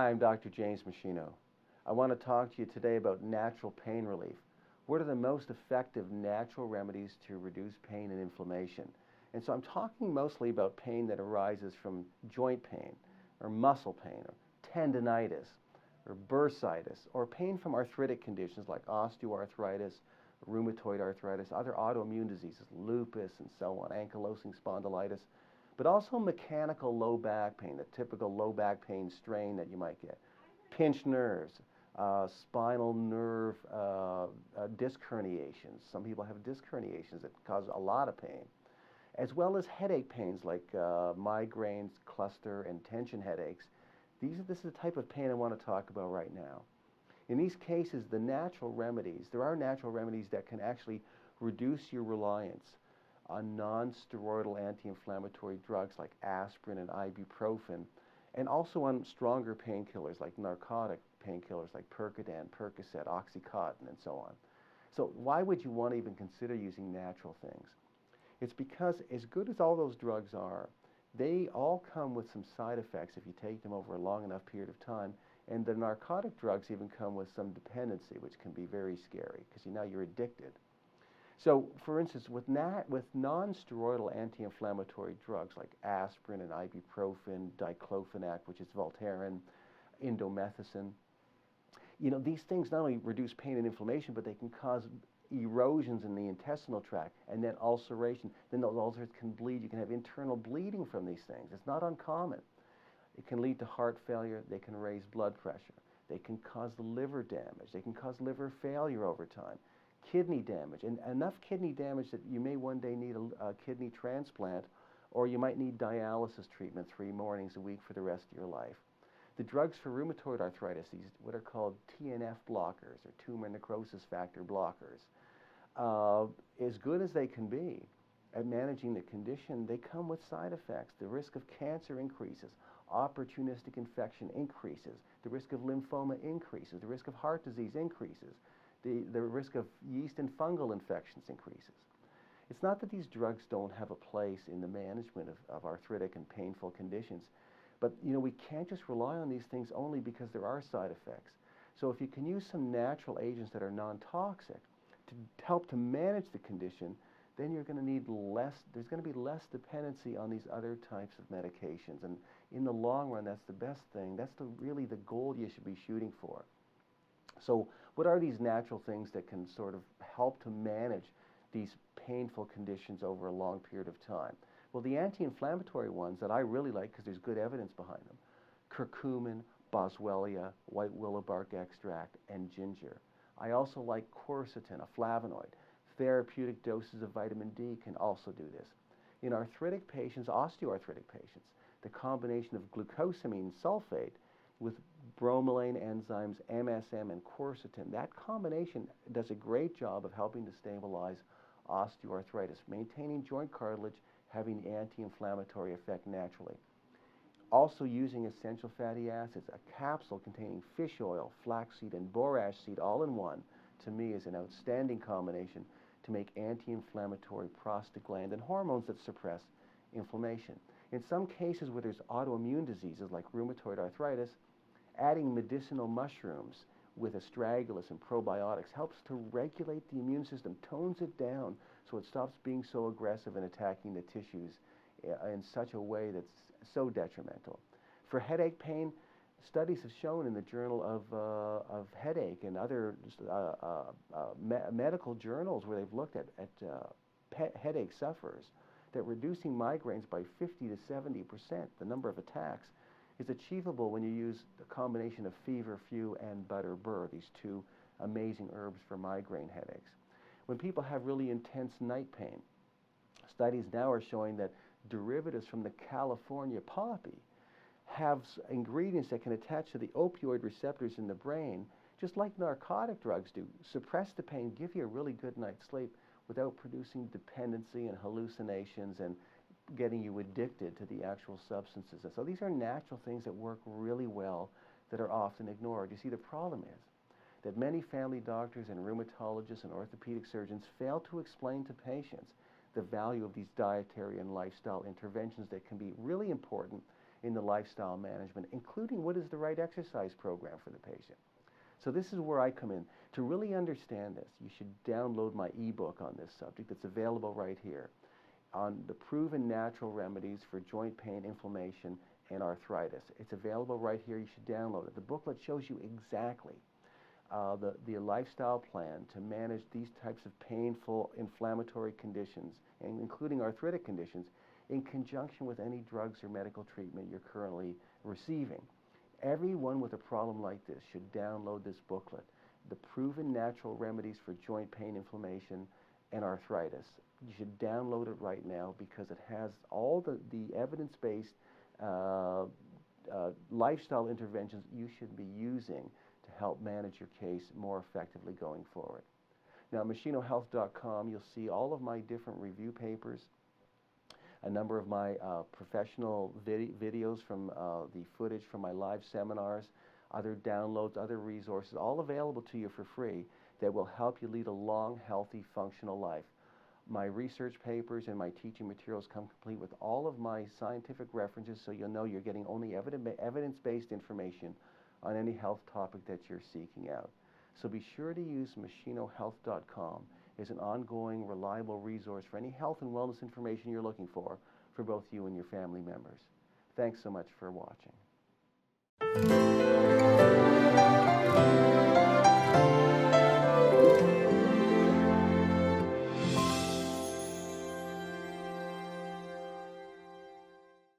Hi, I'm Dr. James Machino. I want to talk to you today about natural pain relief. What are the most effective natural remedies to reduce pain and inflammation? And so I'm talking mostly about pain that arises from joint pain, or muscle pain, or tendinitis, or bursitis, or pain from arthritic conditions like osteoarthritis, rheumatoid arthritis, other autoimmune diseases, lupus, and so on, ankylosing spondylitis, but also mechanical low back pain, the typical low back pain strain that you might get, pinched nerves, spinal nerve disc herniations. Some people have disc herniations that cause a lot of pain, as well as headache pains like migraines, cluster, and tension headaches. This is the type of pain I want to talk about right now. In these cases, there are natural remedies that can actually reduce your reliance on non-steroidal anti-inflammatory drugs like aspirin and ibuprofen, and also on stronger painkillers like narcotic painkillers like Percodan, Percocet, Oxycontin, and so on. So why would you want to even consider using natural things? It's because as good as all those drugs are, they all come with some side effects if you take them over a long enough period of time, and the narcotic drugs even come with some dependency, which can be very scary because now you're addicted. So, for instance, with non-steroidal anti-inflammatory drugs like aspirin and ibuprofen, diclofenac, which is Voltaren, indomethacin, these things not only reduce pain and inflammation, but they can cause erosions in the intestinal tract and then ulceration. Then those ulcers can bleed. You can have internal bleeding from these things. It's not uncommon. It can lead to heart failure. They can raise blood pressure. They can cause liver damage. They can cause liver failure over time. Kidney damage, and enough kidney damage that you may one day need a kidney transplant, or you might need dialysis treatment 3 mornings a week for the rest of your life. The drugs for rheumatoid arthritis, these what are called TNF blockers, or tumor necrosis factor blockers, as good as they can be at managing the condition, they come with side effects. The risk of cancer increases, opportunistic infection increases, the risk of lymphoma increases, the risk of heart disease increases. The risk of yeast and fungal infections increases. It's not that these drugs don't have a place in the management of arthritic and painful conditions, but we can't just rely on these things only because there are side effects. So if you can use some natural agents that are non-toxic to help to manage the condition, then you're going to need there's going to be less dependency on these other types of medications. And in the long run, that's the best thing. That's really the goal you should be shooting for. So what are these natural things that can sort of help to manage these painful conditions over a long period of time? Well, the anti-inflammatory ones that I really like because there's good evidence behind them: curcumin, boswellia, white willow bark extract, and ginger. I also like quercetin, a flavonoid. Therapeutic doses of vitamin D can also do this. In arthritic patients, osteoarthritic patients, the combination of glucosamine sulfate with bromelain enzymes, MSM, and quercetin, that combination does a great job of helping to stabilize osteoarthritis, maintaining joint cartilage, having the anti-inflammatory effect naturally. Also using essential fatty acids, a capsule containing fish oil, flaxseed, and borage seed all in one, to me is an outstanding combination to make anti-inflammatory prostaglandin hormones that suppress inflammation. In some cases where there's autoimmune diseases like rheumatoid arthritis, adding medicinal mushrooms with astragalus and probiotics helps to regulate the immune system, tones it down so it stops being so aggressive and attacking the tissues in such a way that's so detrimental. For headache pain, studies have shown in the Journal of Headache and other medical journals where they've looked at headache sufferers that reducing migraines by 50 to 70%, the number of attacks, is achievable when you use the combination of feverfew and butterbur, these 2 amazing herbs for migraine headaches. When people have really intense night pain, studies now are showing that derivatives from the California poppy have ingredients that can attach to the opioid receptors in the brain, just like narcotic drugs do, suppress the pain, give you a really good night's sleep without producing dependency and hallucinations and getting you addicted to the actual substances. And so these are natural things that work really well that are often ignored. You see, the problem is that many family doctors and rheumatologists and orthopedic surgeons fail to explain to patients the value of these dietary and lifestyle interventions that can be really important in the lifestyle management, including what is the right exercise program for the patient. So this is where I come in. To really understand this, you should download my ebook on this subject. It's available right here on the proven natural remedies for joint pain, inflammation, and arthritis. It's available right here. You should download it. The booklet shows you exactly the lifestyle plan to manage these types of painful inflammatory conditions, and including arthritic conditions, in conjunction with any drugs or medical treatment you're currently receiving. Everyone with a problem like this should download this booklet, The Proven Natural Remedies for Joint Pain, Inflammation, and Arthritis. You should download it right now because it has all the evidence-based lifestyle interventions you should be using to help manage your case more effectively going forward. Now, at machinohealth.com, you'll see all of my different review papers, a number of my professional videos from the footage from my live seminars, other downloads, other resources, all available to you for free that will help you lead a long, healthy, functional life. My research papers and my teaching materials come complete with all of my scientific references, so you'll know you're getting only evidence-based information on any health topic that you're seeking out. So be sure to use machinohealth.com as an ongoing, reliable resource for any health and wellness information you're looking for both you and your family members. Thanks so much for watching.